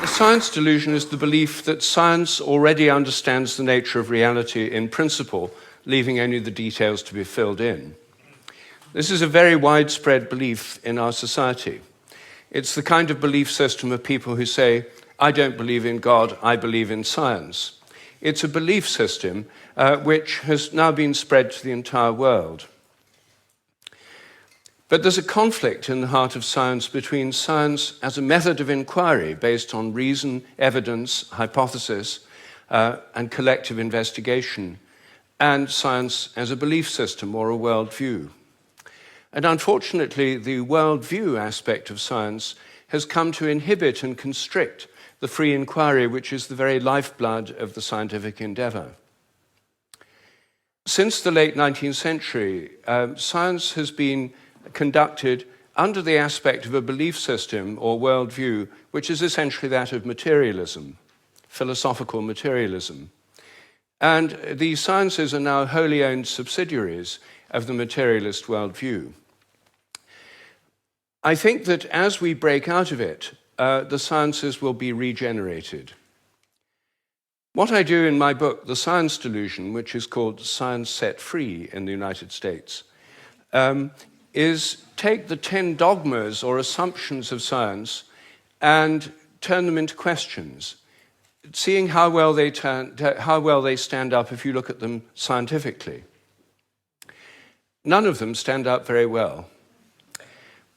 The science delusion is the belief that science already understands the nature of reality in principle, leaving only the details to be filled in. This is a very widespread belief in our society. It's the kind of belief system of people who say, I don't believe in God, I believe in science. It's a belief system which has now been spread to the entire world. But there's a conflict in the heart of science between science as a method of inquiry based on reason, evidence, hypothesis, and collective investigation, and science as a belief system or a worldview. And unfortunately, the worldview aspect of science has come to inhibit and constrict the free inquiry, which is the very lifeblood of the scientific endeavor. Since the late 19th century, science has been conducted under the aspect of a belief system or worldview, which is essentially that of materialism, philosophical materialism. And the sciences are now wholly owned subsidiaries of the materialist worldview. I think that as we break out of it, the sciences will be regenerated. What I do in my book, The Science Delusion, which is called Science Set Free in the United States, is take the 10 dogmas or assumptions of science and turn them into questions, seeing how well they stand up if you look at them scientifically. None of them stand up very well.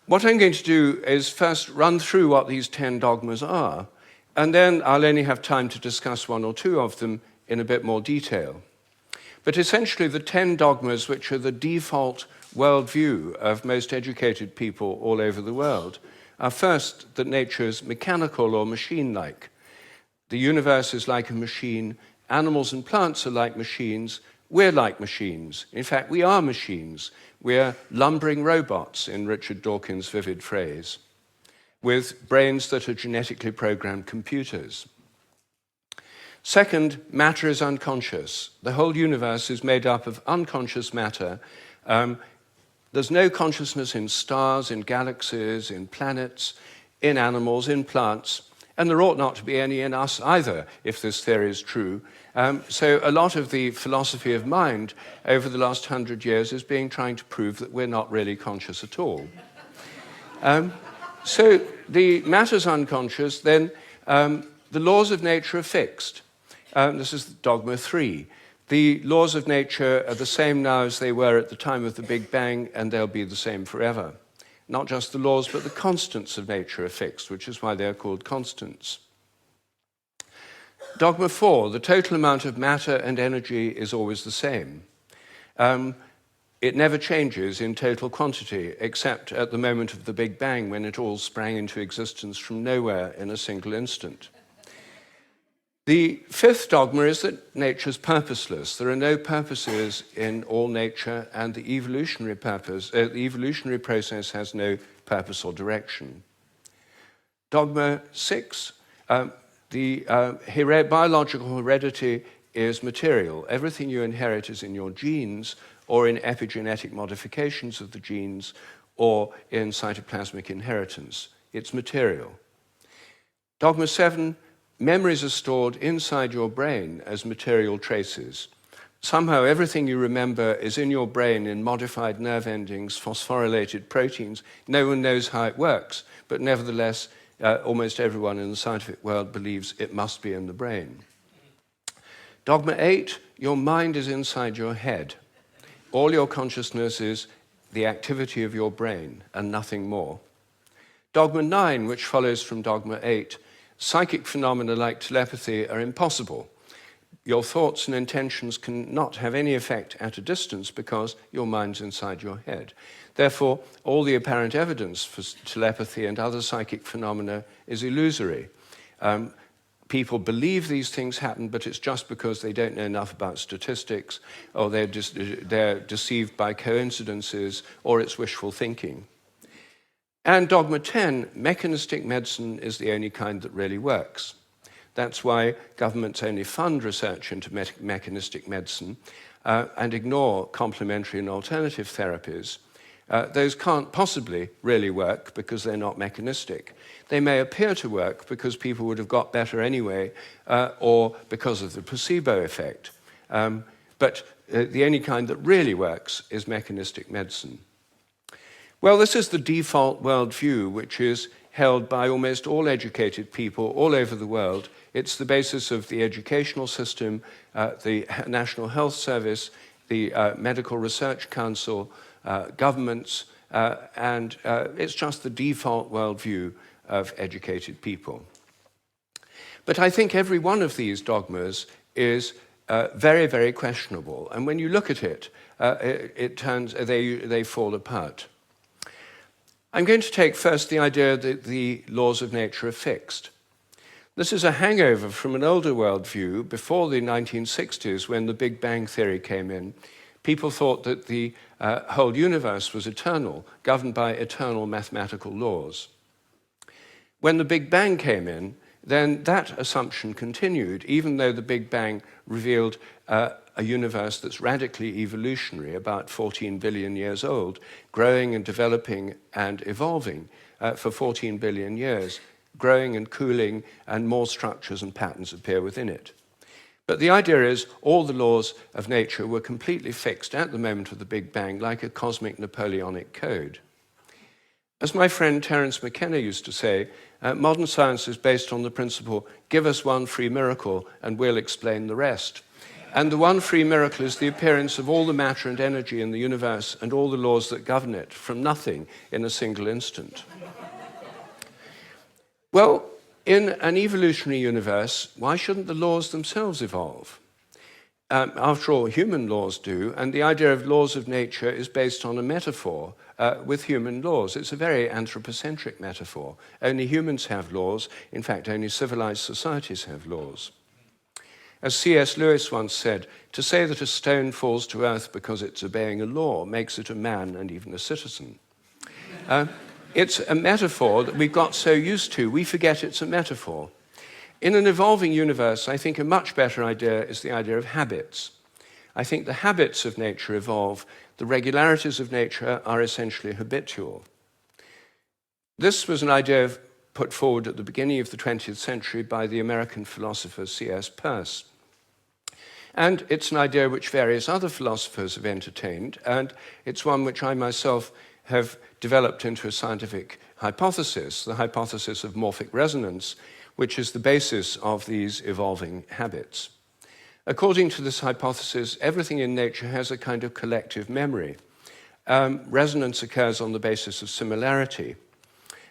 What I'm going to do is first run through what these 10 dogmas are, and then I'll only have time to discuss one or two of them in a bit more detail. But essentially, the 10 dogmas, which are the default worldview of most educated people all over the world, are first that nature is mechanical or machine-like. The universe is like a machine, animals and plants are like machines, we're like machines. In fact, we are machines. We're lumbering robots, in Richard Dawkins' vivid phrase, with brains that are genetically programmed computers. Second, matter is unconscious. The whole universe is made up of unconscious matter. There's no consciousness in stars, in galaxies, in planets, in animals, in plants, and there ought not to be any in us either, if this theory is true. So a lot of the philosophy of mind over the last 100 years is trying to prove that we're not really conscious at all. So the matter's unconscious, then the laws of nature are fixed. This is dogma 3. The laws of nature are the same now as they were at the time of the Big Bang, and they'll be the same forever. Not just the laws, but the constants of nature are fixed, which is why they're called constants. Dogma 4, the total amount of matter and energy is always the same. It never changes in total quantity, except at the moment of the Big Bang, when it all sprang into existence from nowhere in a single instant. The 5th dogma is that nature is purposeless. There are no purposes in all nature, and the evolutionary process has no purpose or direction. Dogma 6, biological heredity is material. Everything you inherit is in your genes, or in epigenetic modifications of the genes, or in cytoplasmic inheritance. It's material. Dogma 7, memories are stored inside your brain as material traces. Somehow everything you remember is in your brain in modified nerve endings, phosphorylated proteins. No one knows how it works, but nevertheless, almost everyone in the scientific world believes it must be in the brain. Dogma 8, your mind is inside your head. All your consciousness is the activity of your brain and nothing more. Dogma 9, which follows from dogma 8, psychic phenomena like telepathy are impossible. Your thoughts and intentions cannot have any effect at a distance because your mind's inside your head. Therefore, all the apparent evidence for telepathy and other psychic phenomena is illusory. People believe these things happen, but it's just because they don't know enough about statistics, or they're deceived by coincidences, or it's wishful thinking. And dogma 10, mechanistic medicine is the only kind that really works. That's why governments only fund research into mechanistic medicine and ignore complementary and alternative therapies. Those can't possibly really work because they're not mechanistic. They may appear to work because people would have got better anyway, or because of the placebo effect. But the only kind that really works is mechanistic medicine. Well, this is the default worldview, which is held by almost all educated people all over the world. It's the basis of the educational system, the National Health Service, the Medical Research Council, governments, and it's just the default worldview of educated people. But I think every one of these dogmas is very, very questionable. And when you look at it, they fall apart. I'm going to take first the idea that the laws of nature are fixed. This is a hangover from an older worldview before the 1960s, when the Big Bang theory came in. People thought that the whole universe was eternal, governed by eternal mathematical laws. When the Big Bang came in, then that assumption continued, even though the Big Bang revealed a universe that's radically evolutionary, about 14 billion years old, growing and developing and evolving for 14 billion years, growing and cooling, and more structures and patterns appear within it. But the idea is all the laws of nature were completely fixed at the moment of the Big Bang, like a cosmic Napoleonic code. As my friend Terence McKenna used to say, modern science is based on the principle, give us one free miracle and we'll explain the rest. And the one free miracle is the appearance of all the matter and energy in the universe and all the laws that govern it from nothing in a single instant. Well, in an evolutionary universe, why shouldn't the laws themselves evolve? After all, human laws do, and the idea of laws of nature is based on a metaphor with human laws. It's a very anthropocentric metaphor. Only humans have laws. In fact, only civilized societies have laws. As C.S. Lewis once said, to say that a stone falls to earth because it's obeying a law makes it a man and even a citizen. It's a metaphor that we've got so used to, we forget it's a metaphor. In an evolving universe, I think a much better idea is the idea of habits. I think the habits of nature evolve. The regularities of nature are essentially habitual. This was an idea put forward at the beginning of the 20th century by the American philosopher C.S. Peirce. And it's an idea which various other philosophers have entertained, and it's one which I myself have developed into a scientific hypothesis, the hypothesis of morphic resonance, which is the basis of these evolving habits. According to this hypothesis, everything in nature has a kind of collective memory. Resonance occurs on the basis of similarity.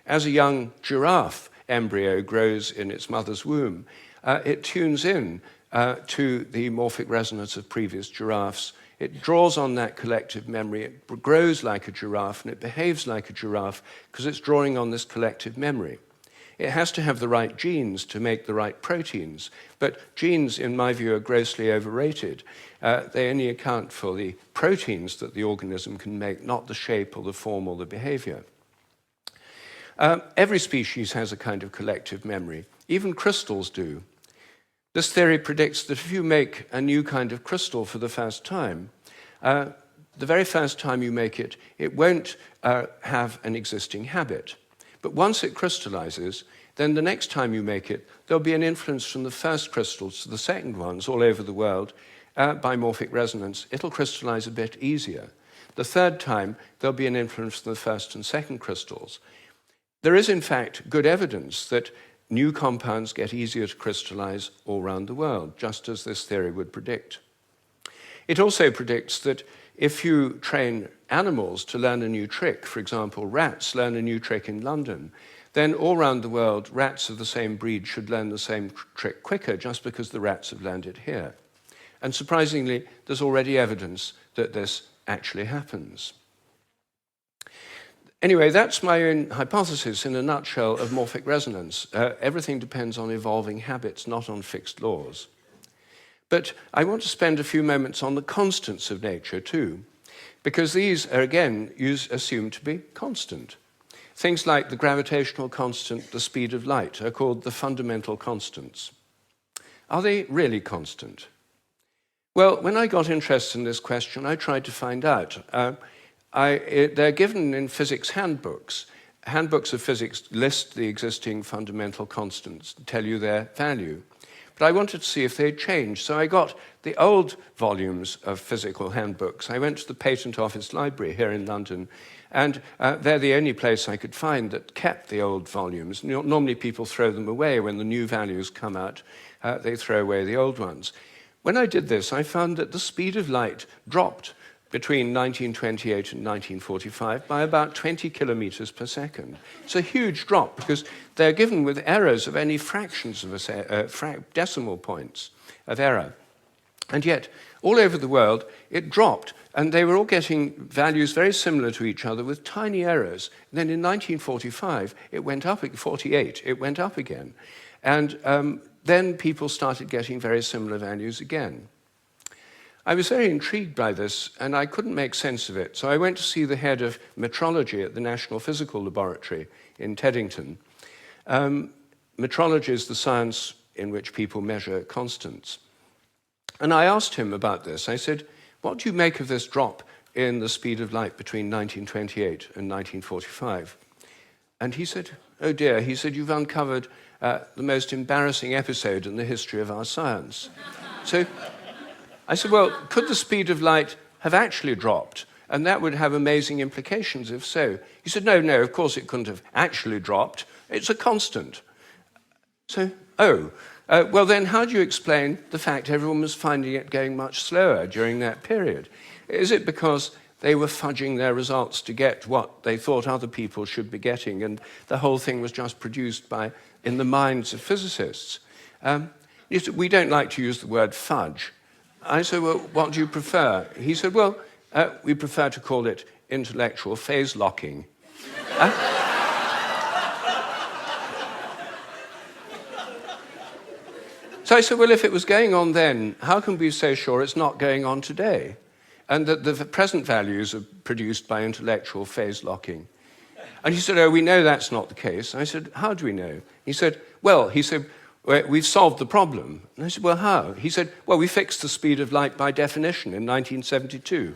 As a young giraffe embryo grows in its mother's womb, it tunes in to the morphic resonance of previous giraffes. It draws on that collective memory. It grows like a giraffe and it behaves like a giraffe because it's drawing on this collective memory. It has to have the right genes to make the right proteins, but genes, in my view, are grossly overrated. They only account for the proteins that the organism can make, not the shape or the form or the behavior. Every species has a kind of collective memory. Even crystals do. This theory predicts that if you make a new kind of crystal for the first time, the very first time you make it, it won't have an existing habit. But once it crystallizes, then the next time you make it, there'll be an influence from the first crystals to the second ones all over the world by morphic resonance. It'll crystallize a bit easier. The third time, there'll be an influence from the first and second crystals. There is, in fact, good evidence that new compounds get easier to crystallize all around the world, just as this theory would predict. It also predicts that if you train animals to learn a new trick, for example, rats learn a new trick in London, then all around the world, rats of the same breed should learn the same trick quicker just because the rats have learned it here. And surprisingly, there's already evidence that this actually happens. Anyway, that's my own hypothesis in a nutshell of morphic resonance. Everything depends on evolving habits, not on fixed laws. But I want to spend a few moments on the constants of nature too, because these are, again, assumed to be constant. Things like the gravitational constant, the speed of light, are called the fundamental constants. Are they really constant? Well, when I got interested in this question, I tried to find out. they're given in physics handbooks. Handbooks of physics list the existing fundamental constants, tell you their value. But I wanted to see if they'd changed, so I got the old volumes of physical handbooks. I went to the Patent Office Library here in London, and they're the only place I could find that kept the old volumes. Normally people throw them away when the new values come out. They throw away the old ones. When I did this, I found that the speed of light dropped between 1928 and 1945 by about 20 kilometers per second. It's a huge drop because they're given with errors of only fractions of decimal points of error. And yet, all over the world, it dropped, and they were all getting values very similar to each other with tiny errors. And then in 1945, it went up, 48, it went up again. And then people started getting very similar values again. I was very intrigued by this, and I couldn't make sense of it. So I went to see the head of metrology at the National Physical Laboratory in Teddington. Metrology is the science in which people measure constants. And I asked him about this. I said, what do you make of this drop in the speed of light between 1928 and 1945? And he said, oh dear, he said, you've uncovered the most embarrassing episode in the history of our science. So I said, well, could the speed of light have actually dropped? And that would have amazing implications if so. He said, no, of course it couldn't have actually dropped. It's a constant. So, well then how do you explain the fact everyone was finding it going much slower during that period? Is it because they were fudging their results to get what they thought other people should be getting, and the whole thing was just produced in the minds of physicists? We don't like to use the word fudge. I said, well, what do you prefer? He said, well, we prefer to call it intellectual phase locking. So I said, well, if it was going on then, how can we be so sure it's not going on today? And that the present values are produced by intellectual phase locking. And he said, oh, we know that's not the case. I said, how do we know? He said, we've solved the problem. And I said, well, how? He said, well, we fixed the speed of light by definition in 1972.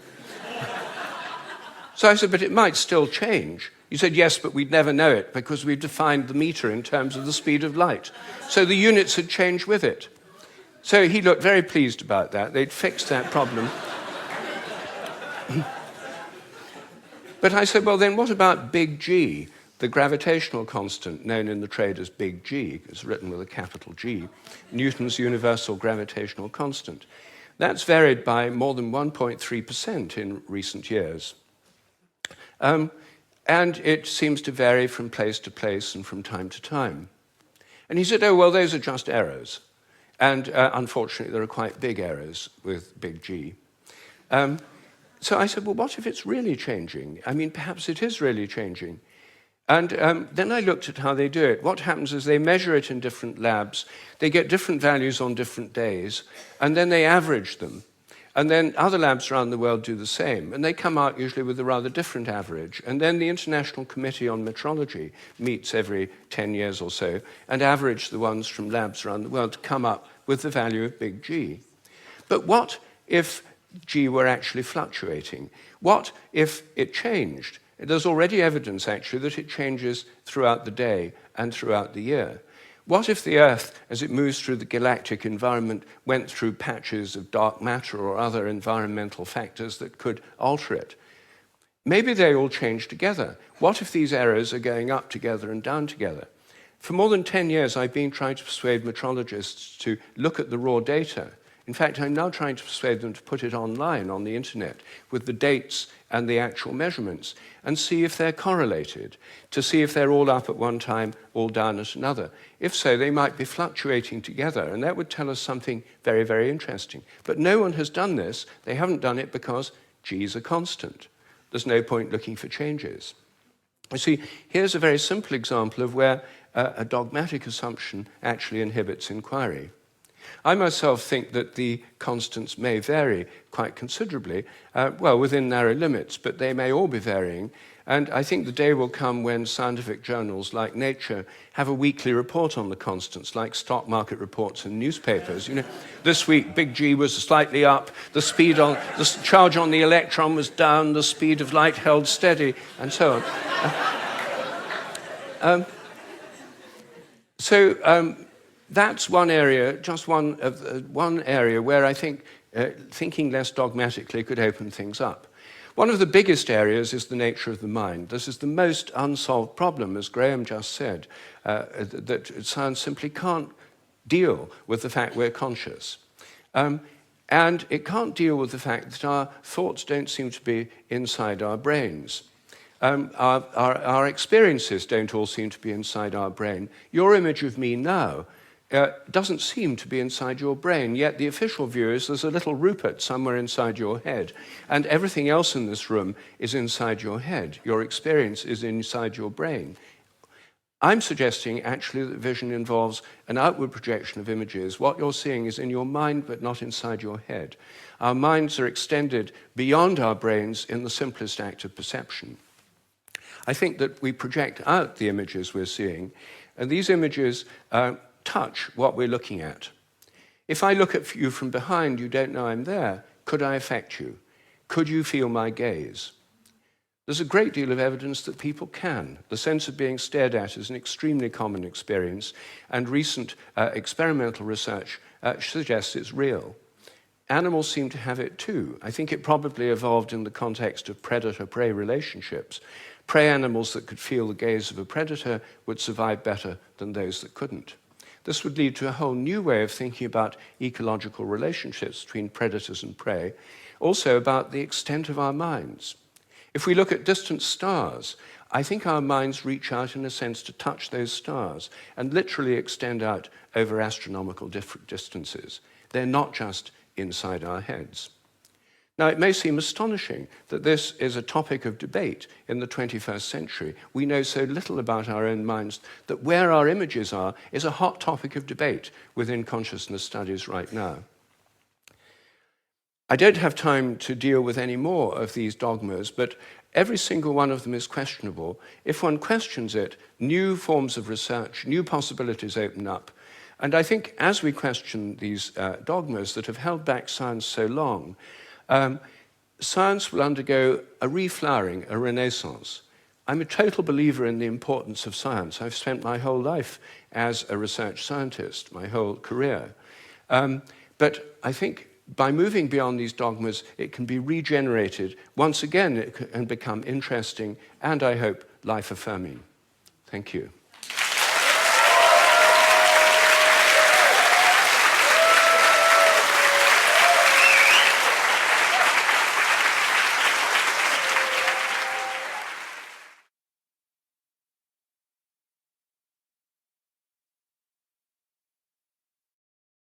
So I said, but it might still change. He said, yes, but we'd never know it because we've defined the meter in terms of the speed of light. So the units had changed with it. So he looked very pleased about that. They'd fixed that problem. But I said, well, then what about big G? The gravitational constant, known in the trade as big G, is written with a capital G, Newton's universal gravitational constant. That's varied by more than 1.3% in recent years. And it seems to vary from place to place and from time to time. And he said, oh, well, those are just errors. And unfortunately, there are quite big errors with big G. So I said, well, what if it's really changing? I mean, perhaps it is really changing. And then I looked at how they do it. What happens is they measure it in different labs. They get different values on different days, and then they average them. And then other labs around the world do the same, and they come out usually with a rather different average. And then the International Committee on Metrology meets every 10 years or so and average the ones from labs around the world to come up with the value of big G. But what if G were actually fluctuating? What if it changed? There's already evidence, actually, that it changes throughout the day and throughout the year. What if the Earth, as it moves through the galactic environment, went through patches of dark matter or other environmental factors that could alter it? Maybe they all change together. What if these errors are going up together and down together? For more than 10 years, I've been trying to persuade metrologists to look at the raw data. In fact, I'm now trying to persuade them to put it online on the internet with the dates and the actual measurements and see if they're correlated, to see if they're all up at one time, all down at another. If so, they might be fluctuating together, and that would tell us something very, very interesting. But no one has done this. They haven't done it because G is a constant. There's no point looking for changes. You see, here's a very simple example of where a dogmatic assumption actually inhibits inquiry. I myself think that the constants may vary quite considerably, within narrow limits, but they may all be varying. And I think the day will come when scientific journals like Nature have a weekly report on the constants, like stock market reports in newspapers. You know, this week big G was slightly up, the charge on the electron was down, the speed of light held steady, and so on. That's one area, just one area where I think thinking less dogmatically could open things up. One of the biggest areas is the nature of the mind. This is the most unsolved problem, as Graham just said, that science simply can't deal with the fact we're conscious. And it can't deal with the fact that our thoughts don't seem to be inside our brains. Our experiences don't all seem to be inside our brain. Your image of me now doesn't seem to be inside your brain, yet the official view is there's a little Rupert somewhere inside your head, and everything else in this room is inside your head. Your experience is inside your brain. I'm suggesting actually that vision involves an outward projection of images. What you're seeing is in your mind but not inside your head. Our minds are extended beyond our brains in the simplest act of perception. I think that we project out the images we're seeing, and these images touch what we're looking at. If I look at you from behind, you don't know I'm there. Could I affect you? Could you feel my gaze? There's a great deal of evidence that people can. The sense of being stared at is an extremely common experience, and recent experimental research suggests it's real. Animals seem to have it too. I think it probably evolved in the context of predator-prey relationships. Prey animals that could feel the gaze of a predator would survive better than those that couldn't. This would lead to a whole new way of thinking about ecological relationships between predators and prey, also about the extent of our minds. If we look at distant stars, I think our minds reach out in a sense to touch those stars and literally extend out over astronomical distances. They're not just inside our heads. Now, it may seem astonishing that this is a topic of debate in the 21st century. We know so little about our own minds that where our images are is a hot topic of debate within consciousness studies right now. I don't have time to deal with any more of these dogmas, but every single one of them is questionable. If one questions it, new forms of research, new possibilities open up. And I think as we question these dogmas that have held back science so long, science will undergo a reflowering, a renaissance. I'm a total believer in the importance of science. I've spent my whole life as a research scientist, my whole career. But I think by moving beyond these dogmas, it can be regenerated. Once again, it can become interesting and, I hope, life-affirming. Thank you.